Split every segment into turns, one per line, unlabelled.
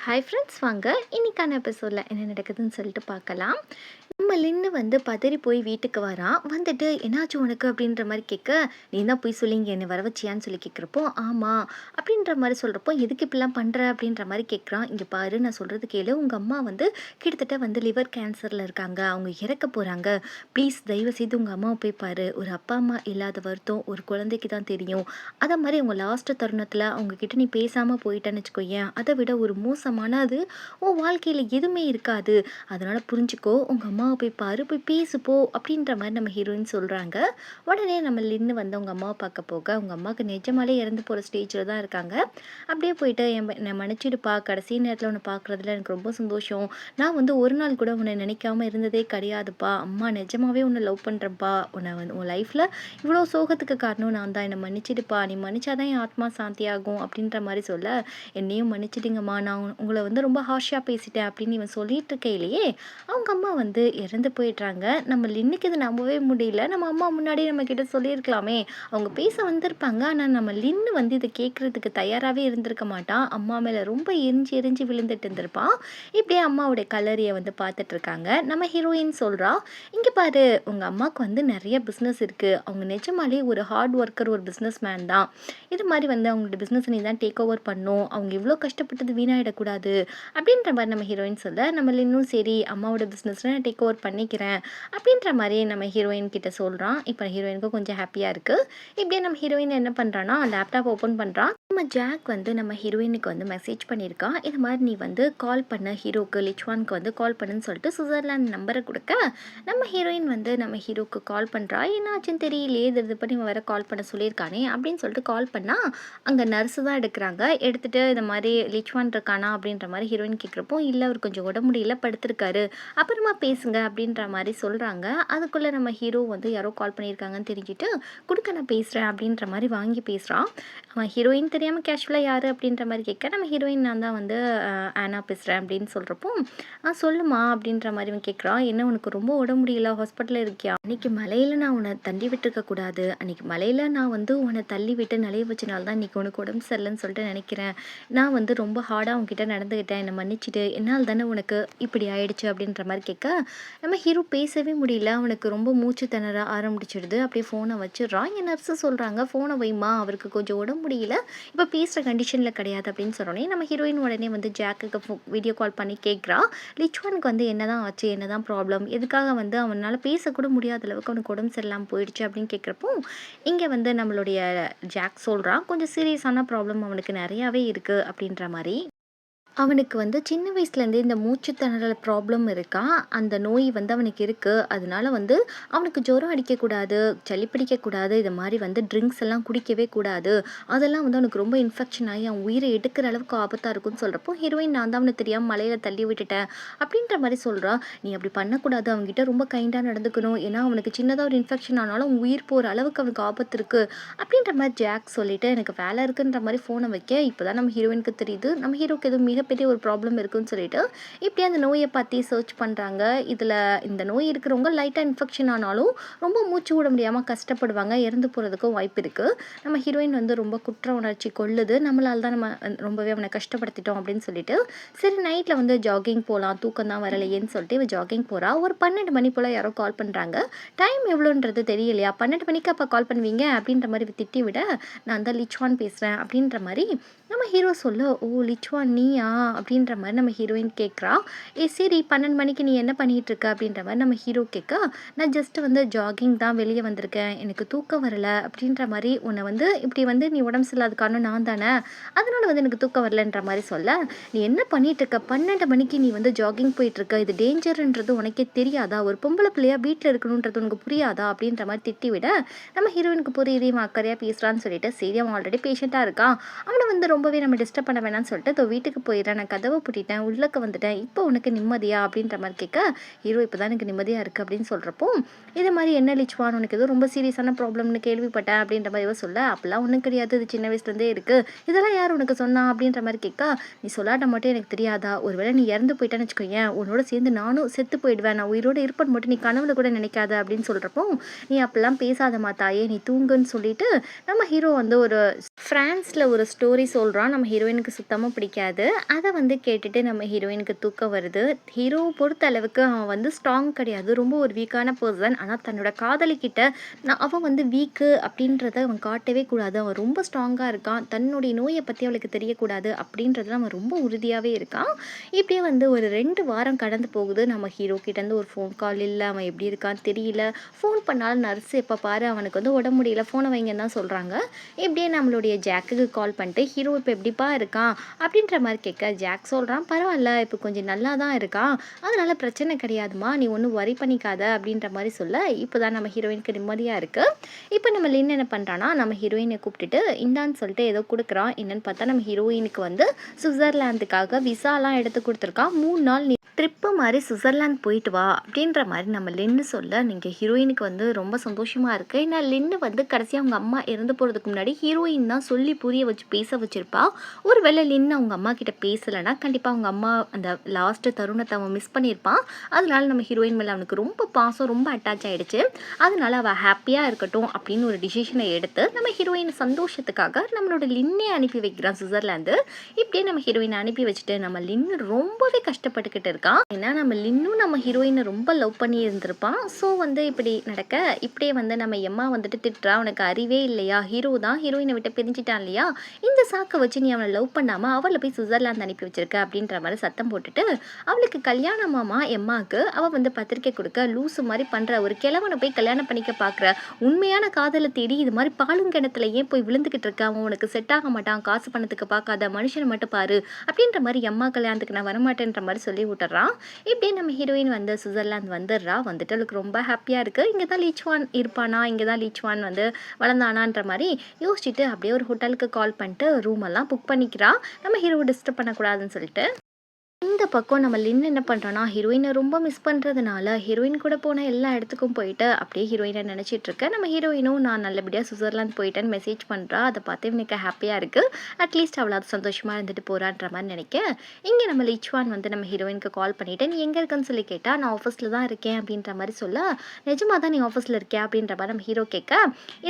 Hi friends, வாங்க இன்னைக்கான எபிசோடில் என்ன நடக்குதுன்னு சொல்லிட்டு பார்க்கலாம். நம்ம லின்னு வந்து பதறி போய் வீட்டுக்கு வரான். வந்துட்டு என்னாச்சு உனக்கு அப்படின்ற மாதிரி கேட்க, நீ தான் போய் சொல்லிங்க என்னை வர வச்சியான்னு சொல்லி கேட்குறப்போ, ஆமாம் அப்படின்ற மாதிரி சொல்கிறப்போ, எதுக்கு இப்படிலாம் பண்ணுற அப்படின்ற மாதிரி கேட்குறான். இங்கே பாரு, நான் சொல்கிறது கேளு, உங்கள் அம்மா வந்து கிட்டத்தட்ட வந்து லிவர் கேன்சரில் இருக்காங்க, அவங்க இறக்க போகிறாங்க. ப்ளீஸ் தயவு செய்து உங்கள் அம்மாவை போய் பாரு. ஒரு அப்பா அம்மா இல்லாத வருத்தம் ஒரு குழந்தைக்கு தான் தெரியும். அதை மாதிரி அவங்க லாஸ்ட்டு தருணத்தில் அவங்கக்கிட்ட நீ பேசாமல் போயிட்டேன்னு வச்சுக்கோயேன், அதை விட ஒரு மோசமானது உன் வாழ்க்கையில் எதுவுமே இருக்காது. அதனால் புரிஞ்சுக்கோ, உங்கள் அம்மாவை போய் பாரு, போய் பேசு போ அப்படின்ற மாதிரி நம்ம ஹீரோயின் சொல்கிறாங்க. உடனே நம்ம லின்னு வந்து அவங்க அம்மாவை பார்க்க போக, அவங்க அம்மாவுக்கு நிஜமாலே இறந்து போகிற ஸ்டேஜில் தான் இருக்காங்க. அப்படியே போயிட்டு என்னை மன்னிச்சிடுப்பா, கடைசி நேரத்தில் உன்னை பார்க்குறதுல எனக்கு ரொம்ப சந்தோஷம். நான் வந்து ஒரு நாள் கூட உன்னை நினைக்காம இருந்ததே கிடையாதுப்பா. அம்மா நிஜமாவே உன்னை லவ் பண்ணுறேன்ப்பா. உன்னை வந்து உன் லைஃப்பில் இவ்வளோ சோகத்துக்கு காரணம் நான் தான். என்னை மன்னிச்சிடுப்பா, நீ மன்னிச்சாதான் என் ஆத்மா சாந்தியாகும் அப்படின்ற மாதிரி சொல்ல, என்னையும் மன்னிச்சிடுங்கம்மா, நான் உங்களை வந்து ரொம்ப ஹார்ஷாக பேசிட்டேன் அப்படின்னு இவன் சொல்லிட்டு இருக்கையிலேயே அவங்க அம்மா வந்து இறந்து போயிடுறாங்க. நம்ம லின்னுக்கு இது நம்பவே முடியல. நம்ம அம்மா முன்னாடியே நம்ம கிட்ட சொல்லியிருக்கலாமே. அவங்க பேச வந்திருப்பாங்க. ஆனால் நம்ம லின்னு வந்து இதை கேட்குறதுக்கு தயாராகவே இருந்திருக்க மாட்டான். அம்மா மேலே ரொம்ப எரிஞ்சு எரிஞ்சு விழுந்துட்டு இருந்திருப்பான். இப்படியே அம்மாவுடைய கல்லறையை வந்து பார்த்துட்டு இருக்காங்க. நம்ம ஹீரோயின் சொல்கிறா, இங்கே பாரு, உங்கள் அம்மாவுக்கு வந்து நிறைய பிஸ்னஸ் இருக்குது. அவங்க நிஜமாலே ஒரு ஹார்ட் ஒர்க்கர், ஒரு பிஸ்னஸ் மேன் தான். இது மாதிரி வந்து அவங்களோட பிஸ்னஸ் நீ தான் டேக் ஓவர் பண்ணும். அவங்க இவ்வளோ கஷ்டப்பட்டது வீணாயிடக்கூடாது அப்படின்ற மாதிரி நம்ம ஹீரோயின் சொல்ல, நம்ம லின்னும் சரி அம்மாவோட பிஸ்னஸில் நான் டேக் ஓவர் பண்ணிக்கிறேன் அப்படின்ற மாதிரி நம்ம ஹீரோயின் கிட்ட சொல்கிறான். இப்போ ஹீரோயினுக்கும் கொஞ்சம் ஹாப்பியாக இருக்குது. இப்படியே நம்ம ஹீரோயின் என்ன பண்ணுறான்னா லேப்டாப் ஓப்பன் பண்ணுறான். நம்ம ஜாக் வந்து நம்ம ஹீரோயினுக்கு வந்து மெசேஜ் பண்ணியிருக்கான். இது மாதிரி நீ வந்து கால் பண்ண ஹீரோக்கு, லிச்வானுக்கு வந்து கால் பண்ணுன்னு சொல்லிட்டு சுவிட்சர்லாந்து நம்பரை கொடுக்க, நம்ம ஹீரோயின் வந்து நம்ம ஹீரோக்கு கால் பண்ணுறா. என்னாச்சுன்னு தெரியலையே, இது பண்ணி வேறு கால் பண்ண சொல்லியிருக்கானே அப்படின்னு சொல்லிட்டு கால் பண்ணால் அங்கே நர்ஸு தான் எடுக்கிறாங்க. எடுத்துகிட்டு இந்த மாதிரி லிச்வான் இருக்கானா அப்படின்ற மாதிரி ஹீரோயின் கேட்குறப்போ, இல்லை அவர் கொஞ்சம் உடம்பு முடியல படுத்திருக்காரு, அப்புறமா பேசுங்க அப்படின்ற மாதிரி சொல்கிறாங்க. அதுக்குள்ளே நம்ம ஹீரோ வந்து யாரோ கால் பண்ணியிருக்காங்கன்னு தெரிஞ்சுட்டு, கொடுக்க நான் பேசுகிறேன் அப்படின்ற மாதிரி வாங்கி பேசுகிறான். அவன் ஹீரோயின் தெரியாமல் கேஷுவலாக யார் அப்படின்ற மாதிரி கேட்க, நம்ம ஹீரோயின் நான் தான் வந்து ஆனா பேசுகிறேன் அப்படின்னு சொல்கிறப்போ, சொல்லுமா அப்படின்ற மாதிரி அவன் கேட்குறான். என்ன உனக்கு ரொம்ப உடம்பு முடியல, ஹாஸ்பிட்டலில் இருக்கியா? அன்றைக்கி மலையில் நான் உன்னை தள்ளி விட்டுருக்கக்கூடாது. அன்றைக்கி மலையில் நான் வந்து உன்னை தள்ளி விட்டு நிலைய வச்சனால தான் இன்றைக்கி உனக்கு உடம்பு சரியில்லைன்னு சொல்லிட்டு நினைக்கிறேன். நான் வந்து ரொம்ப ஹார்டாக உங்ககிட்ட நடந்துக்கிட்டேன், என்னை மன்னிச்சிட்டு, என்னால் தானே உனக்கு இப்படி ஆயிடுச்சு அப்படின்ற மாதிரி கேட்க, நம்ம ஹீரோ பேசவே முடியல. அவனுக்கு ரொம்ப மூச்சு திணற ஆரம்பிச்சிடுது. அப்படியே ஃபோனை வச்சிடுறான். என் நர்ஸு சொல்கிறாங்க, ஃபோனை வைமா, அவருக்கு கொஞ்சம் உடம்பு முடியல, இப்போ பேசுகிற கண்டிஷனில் கிடையாது அப்படின்னு சொன்னோடனே நம்ம ஹீரோயின் உடனே வந்து ஜாக்குக்கு வீடியோ கால் பண்ணி கேட்குறா. லிச்வானுக்கு வந்து என்ன தான் ஆச்சு, என்ன தான் ப்ராப்ளம், எதுக்காக வந்து அவனால் பேசக்கூட முடியாத அளவுக்கு அவனுக்கு உடம்பு சரியில்லாமல் போயிடுச்சு அப்படின்னு கேட்குறப்போ, இங்கே வந்து நம்மளுடைய ஜாக் சொல்கிறான், கொஞ்சம் சீரியஸான ப்ராப்ளம் அவனுக்கு நிறையாவே இருக்குது அப்படின்ற மாதிரி. அவனுக்கு வந்து சின்ன வயசுலேருந்தே இந்த மூச்சு திணறல் ப்ராப்ளம் இருக்கா. அந்த நோய் வந்து அவனுக்கு இருக்குது. அதனால வந்து அவனுக்கு ஜுரம் அடிக்கக்கூடாது, சளி பிடிக்கக்கூடாது, இது மாதிரி வந்து ட்ரிங்க்ஸ் எல்லாம் குடிக்கவே கூடாது. அதெல்லாம் வந்து அவனுக்கு ரொம்ப இன்ஃபெக்ஷன் ஆகி அவன் உயிரை எடுக்கிற அளவுக்கு ஆபத்தாக இருக்குன்னு சொல்கிறப்போ, ஹீரோயின் நான் தான் அவனை தெரியாமல் மலையில் தள்ளி விட்டுட்டேன் அப்படின்ற மாதிரி சொல்கிறா. நீ அப்படி பண்ணக்கூடாது, அவங்ககிட்ட ரொம்ப கைண்டாக நடந்துக்கணும். ஏன்னா அவனுக்கு சின்னதாக ஒரு இன்ஃபெக்ஷன் ஆனாலும் அவன் உயிர் போகிற அளவுக்கு அவனுக்கு ஆபத்து இருக்குது அப்படின்ற மாதிரி ஜாக் சொல்லிவிட்டு எனக்கு வேலை இருக்குன்ற மாதிரி ஃபோனை வைக்க, இப்போ தான் நம்ம ஹீரோயினுக்கு தெரியுது நம்ம ஹீரோக்கு எதுவும் மிகப்பெரிய ஒரு ப்ராப்ளம் இருக்குன்னு சொல்லிட்டு இப்படியே அந்த நோயை பற்றி சர்ச் பண்ணுறாங்க. இதில் இந்த நோய் இருக்கிறவங்க லைட்டாக இன்ஃபெக்ஷன் ஆனாலும் ரொம்ப மூச்சு விட முடியாமல் கஷ்டப்படுவாங்க, இறந்து போகிறதுக்கும் வாய்ப்பு இருக்குது. நம்ம ஹீரோயின் வந்து ரொம்ப குற்ற உணர்ச்சி கொள்ளுது, நம்மளால் தான் நம்ம ரொம்பவே அவனை கஷ்டப்படுத்திட்டோம் அப்படின்னு சொல்லிட்டு, சரி நைட்டில் வந்து ஜாகிங் போகலாம், தூக்கம் தான் வரலையேன்னு சொல்லிட்டு இவன் ஜாகிங் போகிறா. ஒரு 12 மணி போல் யாரோ கால் பண்ணுறாங்க. டைம் எவ்வளோன்றது தெரியலையா, 12 மணிக்கு அப்போ கால் பண்ணுவீங்க அப்படின்ற மாதிரி திட்டி விட, நான் தான் லிச்வான் பேசுகிறேன் அப்படின்ற மாதிரி நம்ம ஹீரோ சொல்ல, ஓ லிச்வான் நீயா அப்படின்ற மாதிரி நம்ம ஹீரோயின் கேட்குறா. சரி 12 மணிக்கு நீ என்ன பண்ணிகிட்டு இருக்க அப்படின்ற மாதிரி நம்ம ஹீரோ கேட்க, நான் ஜஸ்ட்டு வந்து ஜாகிங் தான் வெளியே வந்திருக்கேன், எனக்கு தூக்கம் வரலை அப்படின்ற மாதிரி, உன்னை வந்து இப்படி வந்து நீ உடம்பு சரியில்லாத காரணம் நான் தானே, அதனால் வந்து எனக்கு தூக்கம் வரலன்ற மாதிரி சொல்ல, நீ என்ன பண்ணிகிட்டு இருக்க, 12 மணிக்கு நீ வந்து ஜாகிங் போயிட்டுருக்க, இது டேஞ்சர்ன்றது உனக்கே தெரியாதா, ஒரு பொம்பளை பிள்ளையா வீட்டில் இருக்கணுன்றது உனக்கு புரியாதா அப்படின்ற மாதிரி திட்டி விட, நம்ம ஹீரோயினுக்கு புரியுது இவன் அக்கறையாக பேசுகிறான்னு சொல்லிட்டு, சரி அவன் ஆல்ரெடி பேஷண்ட்டாக இருக்கான், அவனை வந்து ரொம்பவே நம்ம டிஸ்டர்ப் பண்ண வேணாம்னு சொல்லிட்டு வீட்டுக்கு போயிடுறேன், நான் கதவை பூட்டிட்டேன், உள்ளக்க வந்துட்டேன், இப்போ உனக்கு நிம்மதியா அப்படின்ற மாதிரி கேட்க, ஹீரோ இப்போ தான் எனக்கு நிம்மதியாக இருக்குது அப்படின்னு சொல்கிறப்போ, இது மாதிரி என்ன லிச்வான் உனக்கு எதுவும் ரொம்ப சீரியஸான ப்ராப்ளம்னு கேள்விப்பட்டேன் அப்படின்ற மாதிரி சொல்ல, அப்போல்லாம் ஒன்றும் கிடையாது, இது சின்ன வயசுலேருந்தே இருக்குது, இதெல்லாம் யார் உனக்கு சொன்னா அப்படின்ற மாதிரி கேட்க, நீ சொல்லாட்ட மட்டும் எனக்கு தெரியாதா, ஒருவேளை நீ இறந்து போயிட்டான்னு வச்சுக்கோயேன், உன்னோட சேர்ந்து நானும் செத்து போயிடுவேன், நான் உயிரோட இருப்பேன்னு மட்டும் நீ கனவுல கூட நினைக்காத அப்படின்னு சொல்கிறப்போ, நீ அப்பெல்லாம் பேசாத மாத்தாயே, நீ தூங்குன்னு சொல்லிட்டு நம்ம ஹீரோ வந்து ஒரு ஃப்ரான்ஸில் ஒரு ஸ்டோரி சொல்கிறான். சொல்கிறான். நம்ம ஹீரோயினுக்கு சுத்தமாக பிடிக்காது. அதை வந்து கேட்டுட்டு நம்ம ஹீரோயினுக்கு தூக்கம் வருது. ஹீரோவை பொறுத்த அளவுக்கு அவன் வந்து ஸ்ட்ராங் கிடையாது, ரொம்ப ஒரு வீக்கான பர்சன். ஆனால் தன்னோட காதலிக்கிட்ட அவன் வந்து வீக்கு அப்படின்றத அவன் காட்டவே கூடாது, அவன் ரொம்ப ஸ்ட்ராங்காக இருக்கான், தன்னுடைய நோயை பற்றி அவளுக்கு தெரியக்கூடாது அப்படின்றதுல அவன் ரொம்ப உறுதியாகவே இருக்கான். இப்படியே வந்து ஒரு 2 வாரம் கடந்து போகுது. நம்ம ஹீரோ கிட்டேருந்து ஒரு ஃபோன் கால் இல்லை, அவன் எப்படி இருக்கான்னு தெரியல. ஃபோன் பண்ணாலும் நர்ஸ் எப்போ பாரு அவனுக்கு வந்து உடம்பு முடியல, ஃபோனை வைங்கன்னு தான் சொல்கிறாங்க. இப்படியே நம்மளுடைய ஜாக்குக்கு கால் பண்ணிட்டு ஹீரோ இப்போ எப்படிப்பா இருக்கான் அப்படின்ற மாதிரி கேட்க, ஜாக் சொல்கிறான் பரவாயில்ல இப்போ கொஞ்சம் நல்லா தான் இருக்கான், அதனால பிரச்சனை கிடையாதுமா, நீ ஒன்றும் வரி பண்ணிக்காத அப்படின்ற மாதிரி சொல்ல, இப்போ தான் நம்ம ஹீரோயினுக்கு நிம்மதியாக இருக்குது. இப்போ நம்ம லின் என்ன பண்ணுறான்னா நம்ம ஹீரோயினை கூப்பிட்டுட்டு இந்தான்னு சொல்லிட்டு ஏதோ கொடுக்குறான். என்னென்னு பார்த்தா நம்ம ஹீரோயினுக்கு வந்து சுவிட்சர்லாந்துக்காக விசாலாம் எடுத்து கொடுத்துருக்கான். 3 நாள் ட்ரிப்பு மாதிரி சுவிட்சர்லாந்து போயிட்டு வா அப்படின்ற மாதிரி நம்ம லின்னு சொல்ல, நீங்கள் ஹீரோயினுக்கு வந்து ரொம்ப சந்தோஷமாக இருக்குது. ஏன்னா லின்னு வந்து கடைசியாக அவங்க அம்மா இறந்து போகிறதுக்கு முன்னாடி ஹீரோயின் தான் சொல்லி புரிய வச்சு பேச வச்சுருப்பா. ஒரு வேளை லின்னு அவங்க அம்மா கிட்ட பேசலைன்னா கண்டிப்பாக அவங்க அம்மா அந்த லாஸ்ட்டு தருணத்தை அவன் மிஸ் பண்ணியிருப்பான். அதனால நம்ம ஹீரோயின் மேலே அவனுக்கு ரொம்ப பாசம், ரொம்ப அட்டாச் ஆகிடுச்சு. அதனால அவள் ஹாப்பியாக இருக்கட்டும் அப்படின்னு ஒரு டிசிஷனை எடுத்து நம்ம ஹீரோயின் சந்தோஷத்துக்காக நம்மளோட லின்னே அனுப்பி வைக்கிறான் சுவிட்சர்லாந்து. இப்படியே நம்ம ஹீரோயினை அனுப்பி வச்சுட்டு நம்ம லின்னு ரொம்பவே கஷ்டப்பட்டுக்கிட்டு இருக்கான். ஏன்னா நம்ம லின்னும் நம்ம ஹீரோயினை ரொம்ப லவ் பண்ணி இருந்திருப்பான். ஸோ வந்து இப்படி நடக்க இப்படியே வந்து நம்ம எம்மா வந்துட்டு திட்டுறா, உனக்கு அறிவே இல்லையா, ஹீரோ தான் ஹீரோயினை விட்டு பிரிஞ்சிட்டான் இல்லையா, இந்த சாக்கை வச்சு நீ அவனை லவ் பண்ணாமல் அவளை போய் சுவிட்சர்லாந்து அனுப்பி வச்சிருக்க அப்படின்ற மாதிரி சத்தம் போட்டுட்டு, அவளுக்கு கல்யாணமாமா எம்மாவுக்கு அவள் வந்து பத்திரிக்கை கொடுக்க லூசு மாதிரி பண்ணுற ஒரு கிழவனை போய் கல்யாணம் பண்ணிக்க பார்க்குற, உண்மையான காதலை தேடி இது மாதிரி பாலுங்கிணத்துல ஏன் போய் விழுந்துக்கிட்டு இருக்க, அவன் உனக்கு செட் ஆக மாட்டான், காசு பணத்துக்கு பார்க்காத, மனுஷனை மட்டும் பாரு அப்படின்ற மாதிரி எம்மா கல்யாணத்துக்கு நான் வரமாட்டேன்ற மாதிரி சொல்லி விட்டுறான். இப்படியே நம்ம ஹீரோயின் வந்து சுவிட்சர்லாந்து வந்துடுறா. வந்துட்டு அவளுக்கு ரொம்ப ஹாப்பியாக இருக்குது. இங்கே தான் லீச்வான் இருப்பானா, இங்கே தான் லீச்வான் வந்து வளர்ந்தானான்ற மாதிரி யோசிச்சுட்டு அப்படியே ஒரு ஹோட்டலுக்கு கால் பண்ணிட்டு ரூம் எல்லாம் புக் பண்ணிக்கிறா, நம்ம ஹீரோவை டிஸ்டர்ப் பண்ணக்கூடாதுன்னு சொல்லிட்டு. இந்த பக்கம் நம்ம லின் என்ன பண்ணுறான்னா ஹீரோயினை ரொம்ப மிஸ் பண்ணுறதுனால ஹீரோயின் கூட போன எல்லா இடத்துக்கும் போயிட்டு அப்படியே ஹீரோயினை நினச்சிட்டு இருக்கேன். நம்ம ஹீரோயினும் நான் நல்லபடியாக சுவிட்சர்லாந்து போயிட்டேன்னு மெசேஜ் பண்ணுறா. அதை பார்த்து இவனுக்கு ஹாப்பியாக இருக்குது. அட்லீஸ்ட் அவளாவது சந்தோஷமாக இருந்துட்டு போகிறான்ற மாதிரி நினைக்க, இங்கே நம்ம லிச்வான் வந்து நம்ம ஹீரோயினுக்கு கால் பண்ணிவிட்டு நீ எங்கே இருக்குன்னு சொல்லி கேட்டால் நான் ஆஃபீஸில் தான் இருக்கேன் அப்படின்ற மாதிரி சொல்ல, நிஜமாக தான் நீ ஆஃபீஸில் இருக்கேன் அப்படின்ற மாதிரி நம்ம ஹீரோ கேட்க,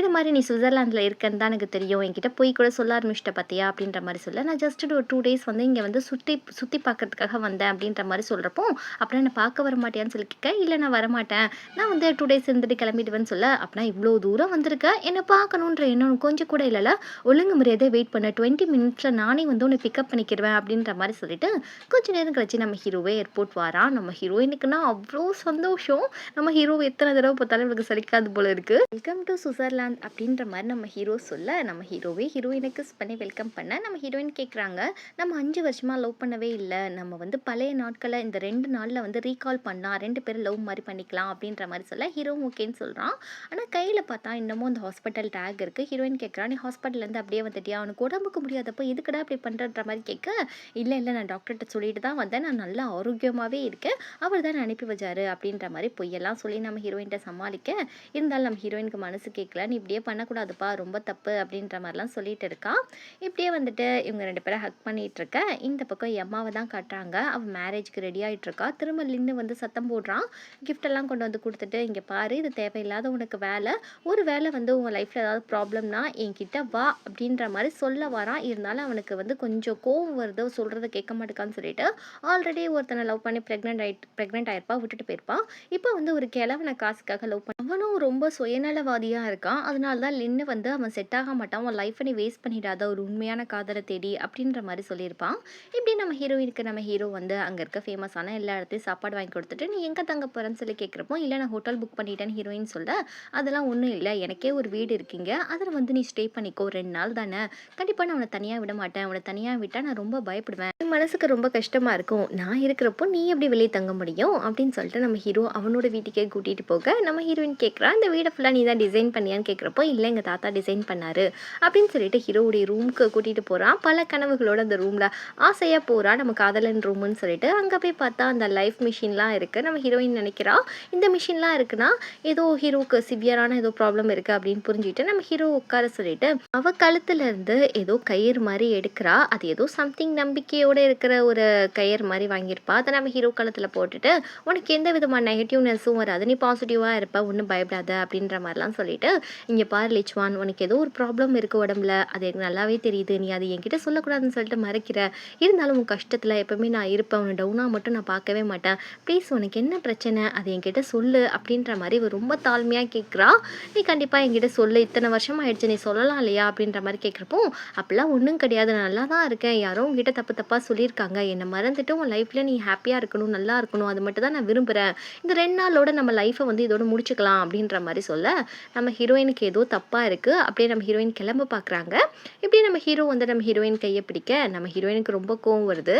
இது மாதிரி நீ சுவிட்சர்லாந்தில் இருக்கேன்னு தான் எனக்கு தெரியும், என்கிட்ட போய் கூட சொல்ல ஆரம்பிச்சிட்ட பார்த்தியா அப்படின்ற மாதிரி சொல்ல, நான் ஜஸ்ட் ஒரு 2 days வந்து இங்கே வந்து சுற்றி பார்க்கறதுக்கு வந்தேன் அப்படின்ற மாதிரி சொல்கிறப்போ, அப்புறம் என்ன பார்க்க வர மாட்டியான்னு சொல்லி கேட்க, இல்லை நான் வரமாட்டேன், நான் வந்து 2 days இருந்துட்டு கிளம்பிடுவேன்னு சொல்ல, அப்படின்னா இவ்வளோ தூரம் வந்திருக்க, என்னை பார்க்கணுன்ற எண்ணம் கொஞ்சம் கூட இல்லைல்ல, ஒழுங்கு முறையதே வெயிட் பண்ண, 20 minutes நானே வந்து உன்னை பிக்கப் பண்ணிக்கிடுவேன் அப்படின்ற மாதிரி சொல்லிட்டு கொஞ்சம் நேரம் கழிச்சு நம்ம ஹீரோவே ஏர்போர்ட் வரான். நம்ம ஹீரோயினுக்குன்னா அவ்வளோ சந்தோஷம். நம்ம ஹீரோ எத்தனை தடவை பார்த்தாலும் இவளுக்கு சலிக்காது போல இருக்கு. வெல்கம் டு சுவிட்சர்லாந்து அப்படின்ற மாதிரி நம்ம ஹீரோ சொல்ல, நம்ம ஹீரோவே ஹீரோயினுக்கு பண்ணி வெல்கம் பண்ண, நம்ம ஹீரோயின் கேட்குறாங்க நம்ம 5 வருஷமாக லவ் பண்ணவே இல்லை, நம்ம வந்து பழைய நாட்களை இந்த 2 நாளில் வந்து ரீகால் பண்ணலாம், 2 பேரும் லவ் மாதிரி பண்ணிக்கலாம் அப்படின்ற மாதிரி சொல்ல ஹீரோ ஓகேன்னு சொல்கிறான். ஆனால் கையில் பார்த்தா இன்னமும் அந்த ஹாஸ்பிட்டல் டேக் இருக்குது. ஹீரோயின் கேட்குறான் நீ ஹாஸ்பிட்டல்லேருந்து அப்படியே வந்துட்டியா, அவனுக்கு உடம்புக்கு முடியாதப்போ எதுக்கடா அப்படி பண்ணுறன்ற மாதிரி கேட்க, இல்லை நான் டாக்டர்கிட்ட சொல்லிட்டு தான் வந்தேன், நான் நல்லா ஆரோக்கியமாகவே இருக்கேன், அவர் தான் அனுப்பி வச்சாரு அப்படின்ற மாதிரி பொய்யெல்லாம் சொல்லி நம்ம ஹீரோயின்கிட்ட சமாளிக்க, இருந்தாலும் நம்ம ஹீரோயினுக்கு மனசு கேட்கல, நீ இப்படியே பண்ணக்கூடாதுப்பா, ரொம்ப தப்பு அப்படின்ற மாதிரிலாம் சொல்லிட்டு இருக்கான். இப்படியே வந்துட்டு இவங்க 2 பேரும் ஹக் பண்ணிட்டு இருக்க, இந்த பக்கம் எம்மாவை தான் காட்டுறாங்க. அவள் மேரேஜ்க்கு ரெடி ஆகிட்டு இருக்கா. திரும்ப லின்னு வந்து சத்தம் போடுறான், கிஃப்டெல்லாம் கொண்டு வந்து கொடுத்துட்டு, இங்கே பாரு இது தேவையில்லாத உனக்கு வேலை, ஒரு வேலை வந்து உங்கள் லைஃப்பில் ஏதாவது ப்ராப்ளம்னா என்கிட்ட வா அப்படின்ற மாதிரி சொல்ல வரான். இருந்தாலும் அவனுக்கு வந்து கொஞ்சம் கோவம் வருது, சொல்கிறத கேட்க மாட்டேக்கான்னு சொல்லிட்டு, ஆல்ரெடி ஒருத்தனை லவ் பண்ணி ப்ரெக்னென்ட் ஆயிருப்பா, விட்டுட்டு போயிருப்பான். இப்போ வந்து ஒரு கிழவனை காசுக்காக லவ் பண்ண, அவனும் ரொம்ப சுயநலவாதியாக இருக்கான். அதனால தான் லின்னு வந்து அவன் செட் ஆக மாட்டான், அவன் லைஃப்பை நீ வேஸ்ட் பண்ணிடாத, ஒரு உண்மையான காதலை தேடி அப்படின்ற மாதிரி சொல்லியிருப்பான். இப்படி நம்ம ஹீரோயினுக்கு நம்ம ஹீரோ வந்து அங்கே இருக்க ஃபேமஸான எல்லா இடத்தையும் சாப்பாடு வாங்கி கொடுத்துட்டு நீ எங்கே தங்க போகிறேன்னு சொல்லி கேட்குறப்போ, இல்லை நான் ஹோட்டல் புக் பண்ணிட்டேன்னு ஹீரோயின் சொல்ல, அதெல்லாம் ஒன்றும் இல்லை, எனக்கே ஒரு வீடு இருக்கீங்க, அதில் வந்து நீ ஸ்டே பண்ணிக்கோ, 2 நாள் தானே, கண்டிப்பாக நான் அவனை தனியாக விட மாட்டேன், அவனை தனியாக விட்டால் நான் ரொம்ப பயப்படுவேன், என் மனசுக்கு ரொம்ப கஷ்டமாக இருக்கும், நான் இருக்கிறப்போ நீ எப்படி வெளியே தங்க முடியும் அப்படின்னு சொல்லிட்டு நம்ம ஹீரோ அவனோட வீட்டுக்கே கூட்டிகிட்டு போக, நம்ம ஹீரோயின் கேட்குறா இந்த வீடை ஃபுல்லாக நீ தான் டிசைன் பண்ணியான்னு கேட்குறப்போ, இல்லை எங்கள் தாத்தா டிசைன் பண்ணாரு அப்படின்னு சொல்லிட்டு ஹீரோவுடைய ரூமுக்கு கூட்டிகிட்டு போகிறான். பல கனவுகளோட அந்த ரூமில் ஆசையாக போகிறான். நம்ம காதலன் ரூமுன்னு சொல்லிட்டு அங்கே போய் பார்த்தா அந்த லைஃப் மிஷின்லாம் இருக்குது. நம்ம ஹீரோயின் நினைக்கிறா இந்த மிஷின்லாம் இருக்குன்னா ஏதோ ஹீரோவுக்கு சிவியரான ஏதோ ப்ராப்ளம் இருக்குது அப்படின்னு புரிஞ்சுக்கிட்டு நம்ம ஹீரோ உட்கார சொல்லிட்டு அவள் கழுத்துலேருந்து ஏதோ கயிறு மாதிரி எடுக்கிறா. அது ஏதோ சம்திங் நம்பிக்கையோடு இருக்கிற ஒரு கயிறு மாதிரி வாங்கியிருப்பா. அதை நம்ம ஹீரோ கழுத்தில் போட்டுட்டு உனக்கு எந்த விதமான நெகட்டிவ்னஸும் வராது, நீ பாசிட்டிவாக இருப்ப, ஒன்றும் பயப்படாத அப்படின்ற மாதிரிலாம் சொல்லிட்டு இங்கே பாரு லிச்வான், உனக்கு ஏதோ ஒரு ப்ராப்ளம் இருக்குது உடம்புல, அது எனக்கு நல்லாவே தெரியுது, நீ அது என்கிட்ட சொல்லக்கூடாதுன்னு சொல்லிட்டு மறைக்கிற, இருந்தாலும் உன் கஷ்டத்தில் எப்போவுமே நான் இருப்பேன், உன்னை டவுனாக மட்டும் நான் பார்க்கவே மாட்டேன், ப்ளீஸ் உனக்கு என்ன பிரச்சனை அது என்கிட்ட சொல்லு அப்படின்ற மாதிரி இவ ரொம்ப தாழ்மையாக கேட்குறா. நீ கண்டிப்பாக என்கிட்ட சொல்லு, இத்தனை வருஷம் ஆயிடுச்சு, நீ சொல்லலாம் இல்லையா அப்படின்ற மாதிரி கேட்குறப்போ அப்படிலாம் ஒன்றும் கிடையாது, நான் நல்லா தான் இருக்கேன், யாரோ உங்ககிட்ட தப்பு தப்பாக சொல்லியிருக்காங்க, என்னை மறந்துட்டு உன் லைஃப்பில் நீ ஹாப்பியாக இருக்கணும், நல்லா இருக்கணும், அது மட்டும் தான் நான் விரும்புகிறேன், இந்த 2 நாளோட நம்ம லைஃப்பை வந்து இதோட முடிச்சுக்கலாம் அப்படின்ற மாதிரி சொல்ல நம்ம ஹீரோயினுக்கு ஏதோ தப்பாக இருக்குது. அப்படியே நம்ம ஹீரோயின் கிளம்ப பார்க்குறாங்க. இப்படியே நம்ம ஹீரோ வந்து நம்ம ஹீரோயின் கையை பிடிக்க நம்ம ஹீரோயினுக்கு ரொம்ப கோவம் வருது.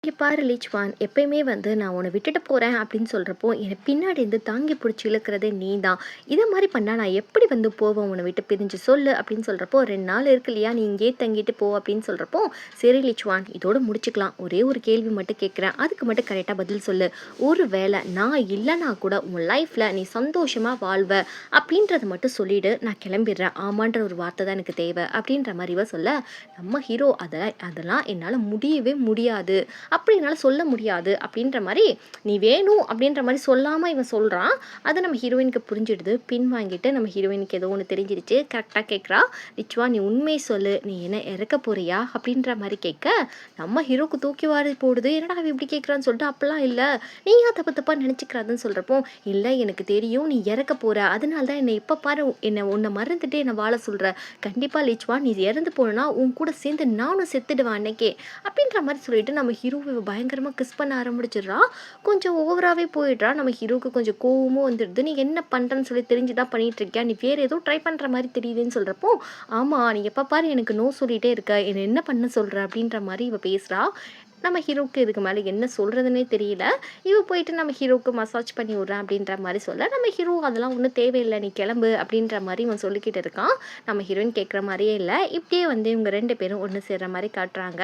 இங்கே பாரு லிச்வான், எப்பயுமே வந்து நான் உன்னை விட்டுட்டு போகிறேன் அப்படின்னு சொல்கிறப்போ என்னை பின்னாடி இருந்து தாங்கி பிடிச்சி இழுக்கிறதே நீ தான், இதை மாதிரி பண்ணால் நான் எப்படி வந்து போவேன் உன்னை விட்டு பிரிஞ்சு சொல்லு அப்படின்னு சொல்கிறப்போ 2 நாள் இருக்கு இல்லையா, நீ இங்கே தங்கிட்டு போ அப்படின்னு சொல்கிறப்போ சரி லிச்வான் இதோடு முடிச்சுக்கலாம், ஒரே ஒரு கேள்வி மட்டும் கேட்குறேன், அதுக்கு மட்டும் கரெக்டாக பதில் சொல்லு, ஒரு வேளை நான் இல்லைனா கூட உன் லைஃப்பில் நீ சந்தோஷமாக வாழ்வ அப்படின்றத மட்டும் சொல்லிவிடு, நான் கிளம்பிடுறேன், ஆமான்ற ஒரு வார்த்தை தான் எனக்கு தேவை அப்படின்ற மாதிரி இவ சொல்ல நம்ம ஹீரோ அதெல்லாம் என்னால் முடியவே முடியாது, அப்படி என்னால் சொல்ல முடியாது அப்படின்ற மாதிரி நீ வேணும் அப்படின்ற மாதிரி சொல்லாமல் இவன் சொல்கிறான். அதை நம்ம ஹீரோயினுக்கு புரிஞ்சிடுது. பின் வாங்கிட்டு நம்ம ஹீரோயினுக்கு ஏதோ ஒன்று தெரிஞ்சிருச்சு. கரெக்டாக கேட்குறா, ரிச்வா நீ உண்மையை சொல்லு, நீ என்ன இறக்க போறியா அப்படின்ற மாதிரி கேட்க நம்ம ஹீரோக்கு தூக்கி வாரி போடுது. என்னடா அவன் இப்படி கேட்குறான்னு சொல்லிட்டு அப்பெல்லாம் இல்லை, நீ ஏன் தப்பு தப்பாக நினச்சிக்கிறாதுன்னு சொல்கிறப்போ இல்லை எனக்கு தெரியும் நீ இறக்க போகிற, அதனால தான் என்னை இப்போ பாரு என்னை உன்னை மறந்துட்டு என்னை வாழ சொல்கிற, கண்டிப்பாக லிச்வா நீ இறந்து போனா உன் கூட சேர்ந்து நானும் செத்துடுவேன் அன்னைக்கே அப்படின்ற மாதிரி சொல்லிட்டு நம்ம ஹீரோ பயங்கரமாக கிஸ் பண்ண ஆரம்பிச்சிடுறா. கொஞ்சம் ஓவராகவே போயிடுறா. நம்ம ஹீரோக்கு கொஞ்சம் கோவமும் வந்துடுது. நீ என்ன பண்ணுறன்னு சொல்லி தெரிஞ்சுதான் பண்ணிட்டு இருக்கியா, நீ வேறு ஏதோ ட்ரை பண்ணுற மாதிரி தெரியுதுன்னு சொல்கிறப்போ ஆமாம் நீ எப்போ பாரு எனக்கு நோ சொல்லிகிட்டே இருக்க, என்னை என்ன பண்ண சொல்கிற அப்படின்ற மாதிரி இவ பேசுகிறா. நம்ம ஹீரோவுக்கு இதுக்கு மேலே என்ன சொல்கிறதுனே தெரியல. இவ போயிட்டு நம்ம ஹீரோவுக்கு மசாஜ் பண்ணி விட்றேன் அப்படின்ற மாதிரி சொல்ல நம்ம ஹீரோ அதெல்லாம் ஒன்றும் தேவையில்லை நீ கிளம்பு அப்படின்ற மாதிரி இவன் சொல்லிக்கிட்டு இருக்கான். நம்ம ஹீரோயின் கேட்குற மாதிரியே இல்லை. இப்படியே வந்து இவங்க 2 பேரும் ஒன்று சேர்கிற மாதிரி காட்டுறாங்க.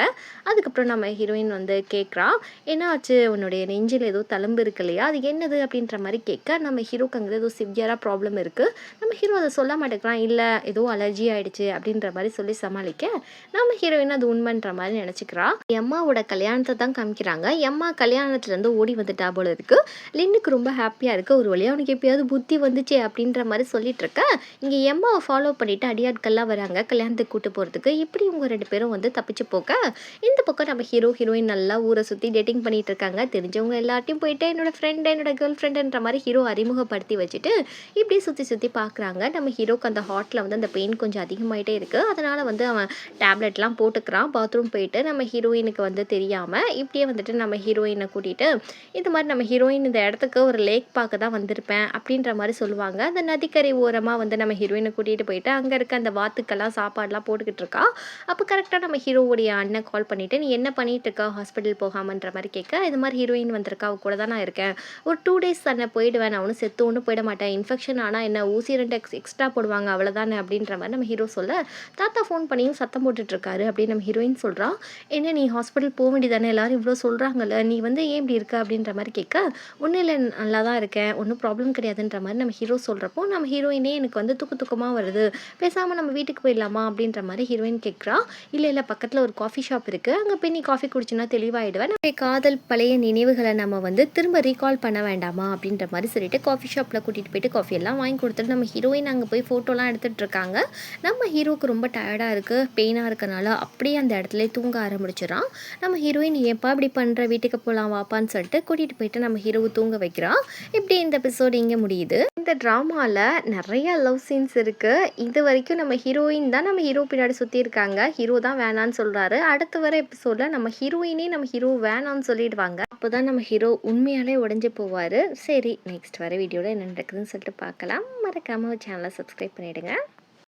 அதுக்கப்புறம் நம்ம ஹீரோயின் வந்து கேட்குறா, என்ன ஆச்சு உன்னுடைய நெஞ்சில் ஏதோ தழும்பு இருக்கு இல்லையா, அது என்னது அப்படின்ற மாதிரி கேட்க நம்ம ஹீரோக்கு அங்கே ஏதோ சிவியராக ப்ராப்ளம் இருக்குது. நம்ம ஹீரோ அதை சொல்ல மாட்டேங்கிறான். இல்லை ஏதோ அலர்ஜி ஆகிடுச்சு அப்படின்ற மாதிரி சொல்லி சமாளிக்க நம்ம ஹீரோயின் அது உண்மைன்ற மாதிரி நினச்சிக்கிறா. அம்மாவோட கல்யாணத்தை தான் காமிக்கிறாங்க. எம்மா கல்யாணத்துலேருந்து ஓடி வந்துட்டா போல இருக்குது. லின்னுக்கு ரொம்ப ஹாப்பியாக இருக்குது. ஒரு வழியாக அவனுக்கு எப்பயாவது புத்தி வந்துச்சே அப்படின்ற மாதிரி சொல்லிட்டு இருக்க இங்கே எம்மாவை ஃபாலோ பண்ணிவிட்டு அடியாட்கள்லாம் வராங்க கல்யாணத்துக்கு கூட்டு போகிறதுக்கு. இப்படி இவங்க 2 பேரும் வந்து தப்பிச்சு போக்க இந்த பக்கம் நம்ம ஹீரோ ஹீரோயின் நல்லா ஊரை சுற்றி டேட்டிங் பண்ணிகிட்டு இருக்காங்க. தெரிஞ்சவங்க எல்லாத்தையும் போயிட்டு என்னோட ஃப்ரெண்டு என்னோட கேர்ள் ஃப்ரெண்டுன்ற மாதிரி ஹீரோ அறிமுகப்படுத்தி வச்சுட்டு இப்படியே சுற்றி சுற்றி பார்க்குறாங்க. நம்ம ஹீரோக்கு அந்த ஹார்ட்டில் வந்து அந்த பெயின் கொஞ்சம் அதிகமாகிட்டே இருக்குது. அதனால் வந்து அவன் டேப்லெட்லாம் போட்டுக்கிறான். பாத்ரூம் போயிட்டு நம்ம ஹீரோயினுக்கு வந்து தெரியாமல் இப்படியே வந்துட்டு நம்ம ஹீரோயினை கூட்டிகிட்டு இது மாதிரி நம்ம ஹீரோயின் இந்த இடத்துக்கு ஒரு லேக் பார்க்க தான் வந்திருப்பேன் அப்படின்ற மாதிரி சொல்லுவாங்க. அந்த நதிக்கரை ஓரமாக வந்து நம்ம ஹீரோயினை கூட்டிகிட்டு போயிட்டு அங்கே இருக்க அந்த வாத்துக்கெல்லாம் சாப்பாடெலாம் போட்டுக்கிட்டு இருக்கா. அப்போ கரெக்டாக நம்ம ஹீரோவுடைய அண்ணன் கால் பண்ணிவிட்டு நீ என்ன பண்ணிகிட்டு இருக்கா ஹாஸ்பிட்டல் போகாமன்ற மாதிரி கேட்க இது மாதிரி ஹீரோயின் வந்திருக்கா, அவ கூட தான் நான் இருக்கேன், ஒரு 2 days தானே போயிடுவேன், நான் ஒன்றும் செத்து ஒன்றும் போயிட மாட்டேன், இன்ஃபெக்ஷன் ஆனால் என்ன ஊசி 2 எக்ஸ்ட்ரா போடுவாங்க அவ்வளோதானே அப்படின்ற மாதிரி நம்ம ஹீரோ சொல்ல தாத்தா ஃபோன் பண்ணியும் சத்தம் போட்டுட்ருக்காரு அப்படின்னு நம்ம ஹீரோயின் சொல்கிறா. என்ன நீ ஹாஸ்பிட்டல் போக வேண்டியதானே, எல்லாரும் இவ்வளோ சொல்கிறாங்கல்ல, நீ வந்து ஏன் இப்படி இருக்க அப்படின்ற மாதிரி கேட்க ஒன்றும் இல்லை நல்லா தான் இருக்கேன், ஒன்றும் ப்ராப்ளம் கிடையாதுன்ற மாதிரி நம்ம ஹீரோ சொல்கிறப்போ நம்ம ஹீரோயினே எனக்கு வந்து தூக்கமாக வருது, பேசாமல் நம்ம வீட்டுக்கு போயிடலாமா அப்படின்ற மாதிரி ஹீரோயின் கேட்குறா. இல்லை பக்கத்தில் ஒரு காஃபி ஷாப் இருக்குது, அங்கே போய் நீ காஃபி குடிச்சுன்னா தெளிவாயிடுவேன், நம்ம காதல் பழைய நினைவுகளை நம்ம வந்து திரும்ப ரீகால் பண்ண வேண்டாமா அப்படின்ற மாதிரி சொல்லிட்டு காஃபி ஷாப்பில் கூட்டிகிட்டு போயிட்டு காஃபி எல்லாம் வாங்கி கொடுத்துட்டு நம்ம ஹீரோயின் அங்கே போய் ஃபோட்டோலாம் எடுத்துகிட்டு இருக்காங்க. நம்ம ஹீரோவுக்கு ரொம்ப டயர்டாக இருக்குது, பெயினாக இருக்கனால அப்படியே அந்த இடத்துல தூங்க ஆரம்பிச்சிடறான். நம்ம ஹீரோயின் ஏப்பா இப்படி பண்ணுற, வீட்டுக்கு போகலாம் வாப்பான்னு சொல்லிட்டு கூட்டிகிட்டு போயிட்டு நம்ம ஹீரோவை தூங்க வைக்கிறான். இப்படி இந்த எபிசோடு இங்கே முடியுது. இந்த ட்ராமாவில் நிறைய லவ் சீன்ஸ் இருக்குது. இது வரைக்கும் நம்ம ஹீரோயின் தான் நம்ம ஹீரோ பின்னாடி சுற்றி இருக்காங்க, ஹீரோ தான் வேணான்னு சொல்கிறாரு. அடுத்து வர எபிசோடில் நம்ம ஹீரோயினே நம்ம ஹீரோ வேணான்னு சொல்லிடுவாங்க. அப்போ தான் நம்ம ஹீரோ உண்மையாலே உடஞ்சி போவார். சரி நெக்ஸ்ட் வர வீடியோவில் என்ன நடக்குதுன்னு சொல்லிட்டு பார்க்கலாம். மறக்காமல் சேனலை சப்ஸ்கிரைப் பண்ணிவிடுங்க.